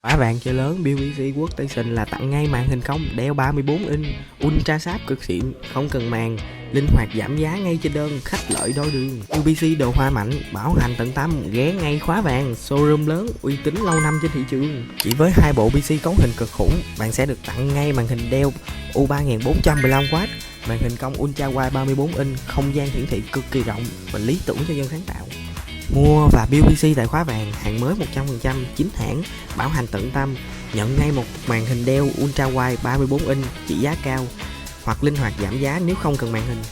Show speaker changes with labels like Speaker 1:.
Speaker 1: Mã vàng chơi lớn BBC Workstation là tặng ngay màn hình cong đeo 34 inch Ultra Sharp cực xịn, không cần màn, linh hoạt giảm giá ngay trên đơn, khách lợi đôi đường. BBC đồ hoa mạnh, bảo hành tận tâm, ghé ngay Khóa Vàng, showroom lớn, uy tín lâu năm trên thị trường. Chỉ với hai bộ PC cấu hình cực khủng, bạn sẽ được tặng ngay màn hình Dell U3415W, màn hình cong Ultra Wide 34 inch, không gian hiển thị cực kỳ rộng và lý tưởng cho dân sáng tạo. Mua và build PC tại Khóa Vàng, hàng mới 100%, chính hãng, bảo hành tận tâm, nhận ngay một màn hình Dell Ultra Wide 34 inch trị giá cao, hoặc linh hoạt giảm giá nếu không cần màn hình.